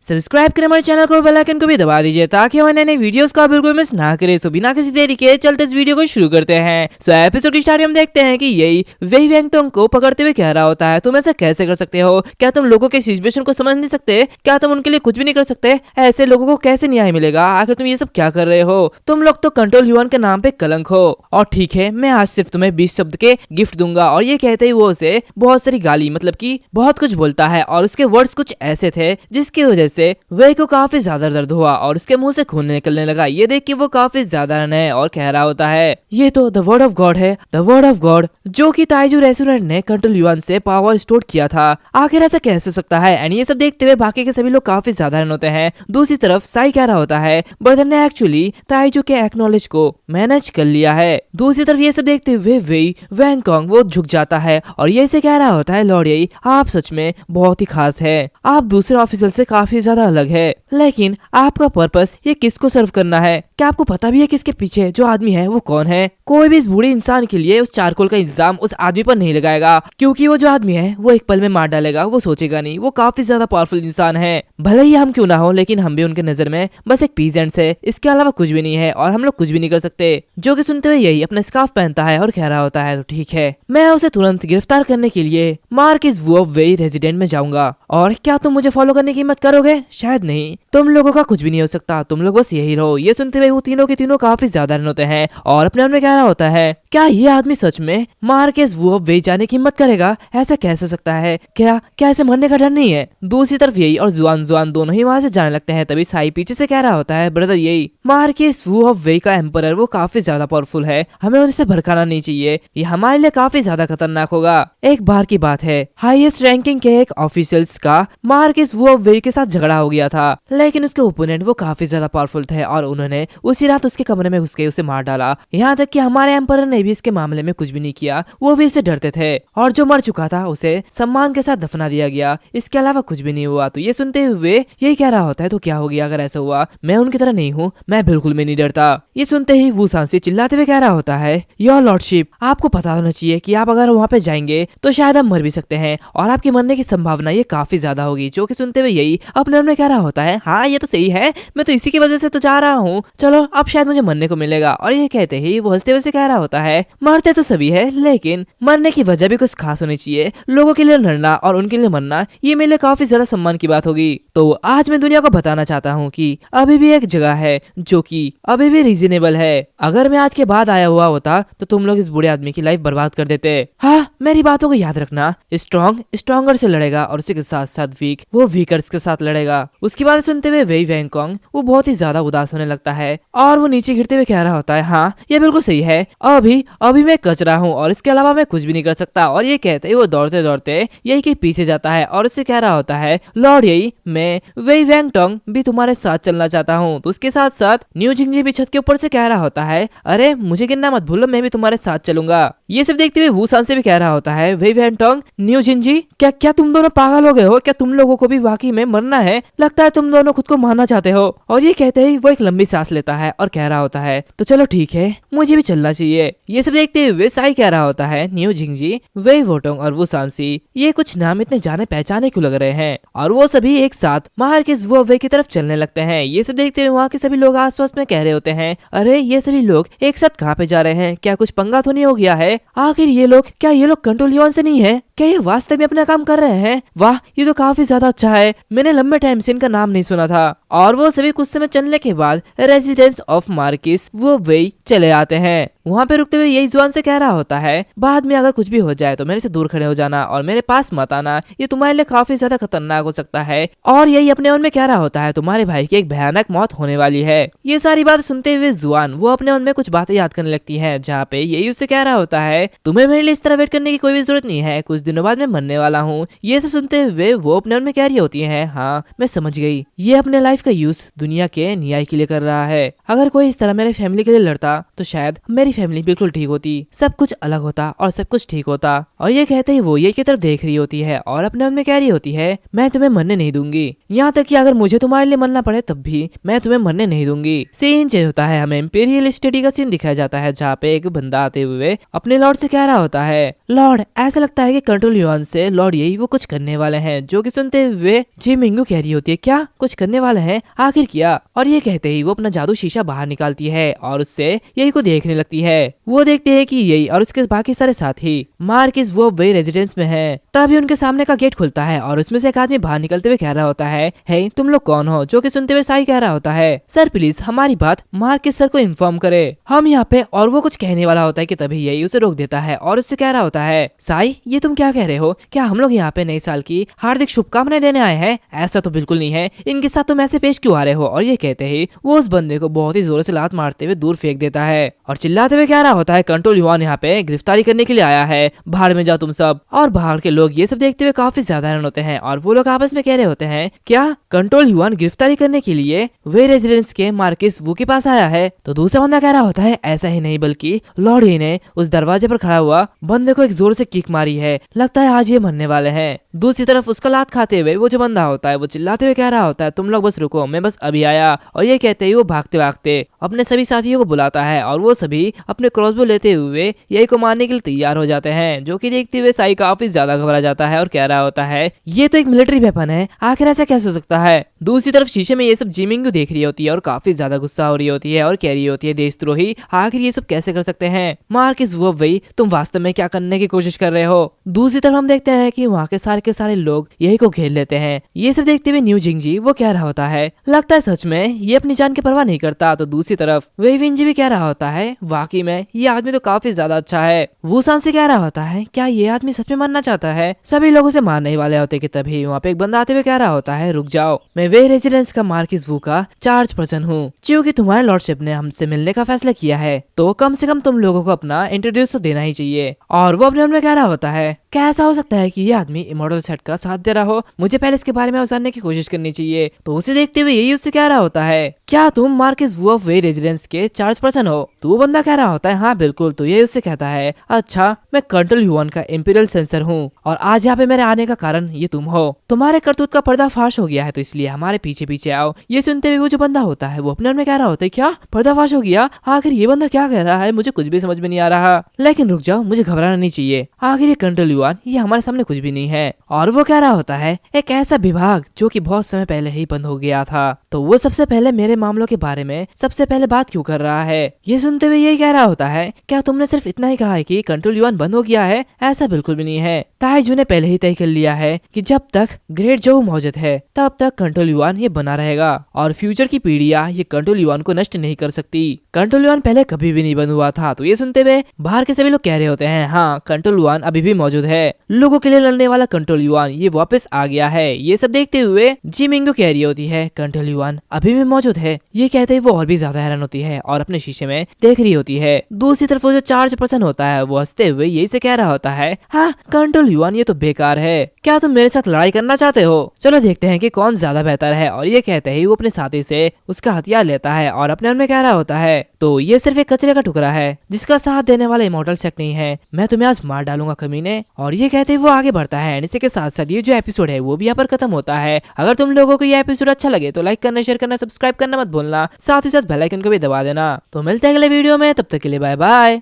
Subscribe करें हमारे channel को, बेल आइकन को भी दबा दीजिए ताकि हमारे नए वीडियोस का बिल्कुल मिस ना करें। सो बिना किसी देरी के चलते इस वीडियो को शुरू करते हैं। सो एपिसोड की स्टार्ट हम देखते हैं कि यही वेई वेंगटोंग को पकड़ते हुए कह रहा होता है, तुम ऐसा कैसे कर सकते हो? क्या तुम लोगों के सिचुएशन को समझ नहीं सकते? क्या तुम उनके लिए कुछ भी नहीं कर सकते? ऐसे लोगों को कैसे न्याय मिलेगा? आखिर तुम ये सब क्या कर रहे हो? तुम लोग तो कंट्रोल युआन के नाम पे कलंक हो। और ठीक है, मैं आज सिर्फ तुम्हें 20 शब्द के गिफ्ट दूंगा। और ये कहते ही वो उसे बहुत सारी गाली मतलब कि बहुत कुछ बोलता है और उसके वर्ड्स कुछ ऐसे थे जिसकी वजह से वेई को काफी ज्यादा दर्द हुआ और उसके मुंह से खून निकलने लगा। ये देख के वो काफी ज्यादा है और कह रहा होता है, ये तो द वर्ड ऑफ गॉड है, द वर्ड ऑफ गॉड, जो कि ताइजू रेस्टोरेंट ने कंट्रोल युआन से पावर स्टोर किया था। आखिर ऐसा कैसे हो सकता है? एंड ये सब देखते हुए बाकी के सभी लोग काफी ज्यादा होते हैं। दूसरी तरफ साई कह रहा होता है, ब्रदर ने एक्चुअली ताइजू के एक्नॉलेज को मैनेज कर लिया है। दूसरी तरफ ये सब देखते हुए वेई वेंगकोंग वो झुक जाता है और ये से कह रहा होता है, लॉर्ड येई, आप सच में बहुत ही खास है। आप दूसरे ऑफिसर से काफी ज्यादा अलग है, लेकिन आपका पर्पस ये किसको सर्व करना है? क्या आपको पता भी है किसके पीछे जो आदमी है वो कौन है? कोई भी इस बूढ़े इंसान के लिए उस चारकोल का इंतजाम उस आदमी पर नहीं लगाएगा, क्योंकि वो जो आदमी है वो एक पल में मार डालेगा। वो सोचेगा नहीं, वो काफी ज्यादा पावरफुल इंसान है। भले ही हम क्यों ना हो, लेकिन हम भी उनके नजर में बस एक पीजेंट्स है, इसके अलावा कुछ भी नहीं है और हम लोग कुछ भी नहीं कर सकते। जो कि सुनते हुए यही अपना स्कार्फ पहनता है और कह रहा होता है, तो ठीक है, मैं उसे तुरंत गिरफ्तार करने के लिए मार्किस वू ऑफ वेई रेजिडेंट में जाऊंगा। और क्या तुम मुझे फॉलो करने की हिम्मत करोगे? शायद नहीं, तुम लोगों का कुछ भी नहीं हो सकता, तुम लोग बस यही रहो। ये सुनते हुए वो तीनों के तीनों काफी ज्यादा होते हैं और अपने मन में कह रहा होता है, क्या ये आदमी सच में मार्किस वू ऑफ वेई जाने की हिम्मत करेगा? ऐसा कैसे हो सकता है? क्या ऐसे मरने का डर नहीं है? दूसरी तरफ यही और जुआन जुआन दोनों ही वहां से जाने लगते हैं। तभी साई पीछे से कह रहा होता है, ब्रदर यही, मार्किस वू ऑफ वेई का एम्परर वो काफी ज्यादा पावरफुल है, हमें उनसे भड़काना नहीं चाहिए, ये हमारे लिए काफी ज्यादा खतरनाक होगा। एक बार की बात है, हाईएस्ट रैंकिंग के एक ऑफिशियल्स का मार्किस वू ऑफ वेई के साथ झगड़ा हो गया था, लेकिन उसके ओपोनेंट वो काफी ज्यादा पावरफुल थे और उन्होंने उसी रात उसके कमरे में घुस के उसे मार डाला। यहाँ तक कि हमारे एम्परर ने भी इसके मामले में कुछ भी नहीं किया, वो भी इससे डरते थे और जो मर चुका था उसे सम्मान के साथ दफना दिया गया, इसके अलावा कुछ भी नहीं हुआ। तो ये सुनते हुए यही कह रहा होता है, तो क्या हो गया अगर ऐसा हुआ? मैं उनकी तरह नहीं हूँ, मैं बिल्कुल भी नहीं डरता। ये सुनते ही वो सांसी चिल्लाते हुए कह रहा होता है, योर लॉर्डशिप, आपको पता होना चाहिए कि आप अगर वहाँ पे जाएंगे तो शायद आप मर भी सकते हैं और आपके मरने की संभावना ये काफी ज्यादा होगी। जो कि सुनते हुए यही अपने मन में कह रहा होता है, हाँ ये तो सही है, मैं तो इसी की वजह से तो जा रहा हूँ, चलो अब शायद मुझे मरने को मिलेगा। और ये कहते ही वो हंसते हुए कह रहा होता है, मरते तो सभी है, लेकिन मरने की वजह भी कुछ खास होनी चाहिए। लोगों के लिए लड़ना और उनके लिए मरना ये मेरे लिए काफी ज्यादा सम्मान की बात होगी। तो आज मैं दुनिया को बताना चाहता हूँ कि अभी भी एक जगह है जो कि अभी भी रीजनेबल है। अगर मैं आज के बाद आया हुआ होता तो तुम लोग इस बूढ़े आदमी की लाइफ बर्बाद कर देते। हाँ, मेरी बातों को याद रखना, स्ट्रॉन्ग स्ट्रॉन्गर से लड़ेगा और उसी के साथ साथ वीक वो वीकर्स के साथ लड़ेगा। उसकी बात सुनते हुए वेई वेंगकोंग वो बहुत ही ज्यादा उदास होने लगता है और वो नीचे गिरते हुए कह रहा होता है, हाँ ये बिल्कुल सही है, अभी मैं कचरा हूँ और इसके अलावा मैं कुछ भी नहीं कर सकता। और ये कहते ही वो दौड़ते दौड़ते यही के पीछे जाता है और उससे कह रहा होता है, लॉर्ड येई, मैं वेई वेंगटोंग भी तुम्हारे साथ चलना चाहता हूँ। तो उसके साथ साथ न्यू जिंगजी भी छत के ऊपर से कह रहा होता है, अरे मुझे गिनना मत भूलो, मैं भी तुम्हारे साथ चलूंगा। ये सब देखते हुए वू सान से भी कह रहा होता है, वेई वेंगटोंग, न्यू जिंगजी, क्या तुम दोनों पागल हो गए हो? क्या तुम लोगों को भी वाकई में मरना है? लगता है तुम दोनों खुद को मारना चाहते हो। और ये कहते ही वो एक लंबी सांस लेता है और कह रहा होता है, तो चलो ठीक है, मुझे भी चलना चाहिए। ये सब देखते हुए साई कह रहा होता है, न्यू जिंगजी, वेई वोटोंग और वो सांसी, ये कुछ नाम इतने जाने पहचाने क्यों लग रहे हैं? और वो सभी एक साथ मार्किस वू ऑफ वेई की तरफ चलने लगते हैं। ये सब देखते हुए वहाँ के सभी लोग आसपास में कह रहे होते हैं, अरे ये सभी लोग एक साथ कहाँ पे जा रहे हैं? क्या कुछ पंगा तो नहीं हो गया है? आखिर ये लोग कंट्रोल युआन से नहीं है? क्या ये वास्तव में अपना काम कर रहे हैं? वाह, ये तो काफी ज्यादा अच्छा है, मैंने लंबे टाइम से इनका नाम नहीं सुना था। और वो सभी कुछ समय चलने के बाद रेजिडेंस ऑफ मार्किस वो वेई चले आते हैं। वहाँ पे रुकते हुए यही जुआन से कह रहा होता है, बाद में अगर कुछ भी हो जाए तो मेरे से दूर खड़े हो जाना और मेरे पास मत आना, ये तुम्हारे लिए काफी ज्यादा खतरनाक हो सकता है। और यही अपने मन में कह रहा होता है, तुम्हारे भाई की एक भयानक मौत होने वाली है। ये सारी बात सुनते हुए जुआन वो अपने मन में कुछ बातें याद करने लगती है, जहाँ पे यही उससे कह रहा होता है, तुम्हें मेरे लिए इस तरह वेट करने की कोई भी जरूरत नहीं है, कुछ दिनों बाद मैं मरने वाला हूँ। ये सब सुनते हुए वो अपने मन में कह रही होती है, हाँ मैं समझ गई, ये अपने लाइफ का यूज दुनिया के न्याय के लिए कर रहा है। अगर कोई इस तरह मेरे फैमिली के लिए लड़ता तो शायद मेरी फैमिली बिल्कुल ठीक होती, सब कुछ अलग होता और सब कुछ ठीक होता। और ये कहते ही वो ये की तरफ देख रही होती है और अपने मन में कह रही होती है, मैं तुम्हें मरने नहीं दूंगी, यहाँ तक कि अगर मुझे तुम्हारे लिए मरना पड़े तब भी मैं तुम्हें मरने नहीं दूंगी। सीन चेंज होता है, हमें इंपीरियल स्टडी का सीन दिखाया जाता है जहाँ पे एक बंदा आते हुए अपने लॉर्ड से कह रहा होता है, लॉर्ड ऐसा लगता है कि कंट्रोल युआन से लॉर्ड यही वो कुछ करने वाले हैं। जो कि सुनते हुए जी मिंगू कह रही होती है, क्या कुछ करने वाले हैं, आखिर क्या? और ये कहते ही वो अपना जादू शीशा बाहर निकालती है और उससे यही को देखने लगती है। वो देखते हैं कि यही और उसके बाकी सारे साथी मार्किस वो वे रेजिडेंस में है। तभी उनके सामने का गेट खुलता है और उसमें से एक आदमी बाहर निकलते हुए कह रहा होता है, हे तुम लोग कौन हो? जो कि सुनते हुए साई कह रहा होता है, सर प्लीज हमारी बात मार्किस सर को इन्फॉर्म करे, हम यहाँ पे। और वो कुछ कहने वाला होता है कि तभी यही उसे रोक देता है और उससे कह रहा होता है, साई ये तुम क्या कह रहे हो? क्या हम लोग यहाँ पे नए साल की हार्दिक शुभकामनाएं देने आए हैं? ऐसा तो बिल्कुल नहीं है, इनके साथ तुम ऐसे पेश क्यों आ रहे हो? और ये कहते ही वो उस बंदे को बहुत ही जोर से लात मारते हुए दूर फेंक देता है और चिल्लाते हुए कह रहा होता है, कंट्रोल युआन यहाँ पे गिरफ्तारी करने के लिए आया है, बाहर में जाओ तुम सब। और बाहर के लोग ये सब देखते हुए काफी ज्यादा हैरान होते हैं और वो लोग आपस में कह रहे होते हैं, क्या कंट्रोल युआन गिरफ्तारी करने के लिए वे रेजिडेंस के मार्किस वू के पास आया है? तो दूसरा बंदा कह रहा होता है, ऐसा ही नहीं बल्कि लॉर्ड ही ने उस दरवाजे पर खड़ा हुआ बंदे को एक जोर से किक मारी है, लगता है आज ये मरने वाले हैं। दूसरी तरफ उसका लात खाते हुए वो जो बंदा होता है वो चिल्लाते हुए कह रहा होता है, तुम लोग बस रुको, मैं बस अभी आया। और ये कहते ही वो भागते भागते अपने सभी साथियों को बुलाता है और वो सभी अपने क्रॉसबो लेते हुए यही को मारने के लिए तैयार हो जाते हैं। जो कि देखते हुए साई काफी ज्यादा घबरा जाता है और कह रहा होता है, ये तो एक मिलिट्री वेपन है, आखिर ऐसा कैसे हो सकता है? दूसरी तरफ शीशे में ये सब जिमिंगू देख रही होती है और काफी ज्यादा गुस्सा हो रही होती है और कह रही होती है, देशद्रोही, आखिर ये सब कैसे कर सकते हैं? मार्किस वो वही, तुम वास्तव में क्या करने की कोशिश कर रहे हो? दूसरी तरफ हम देखते हैं कि वहाँ के सारे लोग यही को घेर लेते हैं। ये सब देखते हुए न्यू जिंगजी वो कह रहा होता है, लगता है सच में ये अपनी जान की परवाह नहीं करता। तो दूसरी तरफ वही विंजी भी कह रहा होता है, वाकई में ये आदमी तो काफी ज्यादा अच्छा है। वूसान से कह रहा होता है, क्या ये आदमी सच में मरना चाहता है? सभी लोगों से मारने ही वाले होते कि तभी वहाँ पे एक बंदा आते हुए कह रहा होता है, रुक जाओ, मैं वे रेजिडेंस का मार्किस वू का चार्ज पर्सन हूँ। क्योंकि तुम्हारे लॉर्डशिप ने हमसे मिलने का फैसला किया है तो कम से कम तुम लोगों को अपना इंट्रोड्यूस तो देना ही चाहिए। और वो अपने मन में कह रहा होता है, क्या ऐसा हो सकता है कि ये आदमी इमॉर्टल सेट का साथ दे रहा हो? मुझे पहले इसके बारे में जानने की कोशिश करनी चाहिए। तो उसे देखते हुए यही उससे कह रहा होता है, क्या तुम मार्किस वू ऑफ वे रेजिडेंस के चार्ज पर्सन हो? तो वो बंदा कह रहा होता है, हाँ बिल्कुल। तो ये उससे कहता है, अच्छा मैं कंट्रोल युआन का इंपीरियल सेंसर हूँ और आज यहाँ पे मेरे आने का कारण ये तुम हो। तुम्हारे करतूत का पर्दाफाश हो गया है तो इसलिए हमारे पीछे पीछे आओ। ये सुनते हुए वो जो बंदा होता है वो अपने मन में कह रहा होता है, क्या पर्दाफाश हो गया? आखिर ये बंदा क्या कह रहा है? मुझे कुछ भी समझ में नहीं आ रहा। लेकिन रुक जाओ, मुझे घबराना नहीं चाहिए, आखिर ये कंट्रोल युआन ये हमारे सामने कुछ भी नहीं है। और वो कह रहा होता है, एक ऐसा विभाग जो कि बहुत समय पहले ही बंद हो गया था, तो वो सबसे पहले मेरे मामलों के बारे में सबसे पहले बात क्यों कर रहा है? ये सुनते हुए यही कह रहा होता है, क्या तुमने सिर्फ इतना ही कहा है कि कंट्रोल युआन बंद हो गया है? ऐसा बिल्कुल भी नहीं है। ताइजू ने पहले ही तय कर लिया है कि जब तक ग्रेट जो मौजूद है तब तक कंट्रोल युआन ये बना रहेगा और फ्यूचर की पीढ़ियां ये कंट्रोल युआन को नष्ट नहीं कर सकती। कंट्रोल युआन पहले कभी भी नहीं बंद हुआ था। तो ये सुनते हुए बाहर के सभी लोग कह रहे होते हैं, हाँ कंट्रोल युआन अभी भी मौजूद है, लोगों के लिए लड़ने वाला कंट्रोल युआन ये वापस आ गया है। ये सब देखते हुए जिमिंगू कह रही होती है, कंट्रोल युआन अभी भी मौजूद है। ये कहते ही वो और भी ज्यादा हैरान होती है और अपने शीशे में देख रही होती है। दूसरी तरफ वो जो चार्ज पर्सन होता है वो हंसते हुए यही से कह रहा होता है, हाँ कंट्रोल युआन ये तो बेकार है, क्या तुम मेरे साथ लड़ाई करना चाहते हो? चलो देखते हैं कि कौन ज्यादा बेहतर है। और ये कहते ही वो अपने साथी से उसका हथियार लेता है और अपने मन में कह रहा होता है, तो ये सिर्फ एक कचरे का टुकड़ा है जिसका साथ देने वाला इमॉर्टल सेट नहीं है, मैं तुम्हें आज मार डालूंगा कमीने। और ये कहते ही वो आगे बढ़ता है। इसी के साथ साथ ये जो एपिसोड है वो भी यहाँ पर खत्म होता है। अगर तुम लोगों को ये एपिसोड अच्छा लगे तो लाइक करना, शेयर करना, सब्सक्राइब करना मत भूलना, साथ ही साथ बेल आइकन को भी दबा देना। तो मिलते हैं अगले वीडियो में, तब तक के लिए बाय बाय।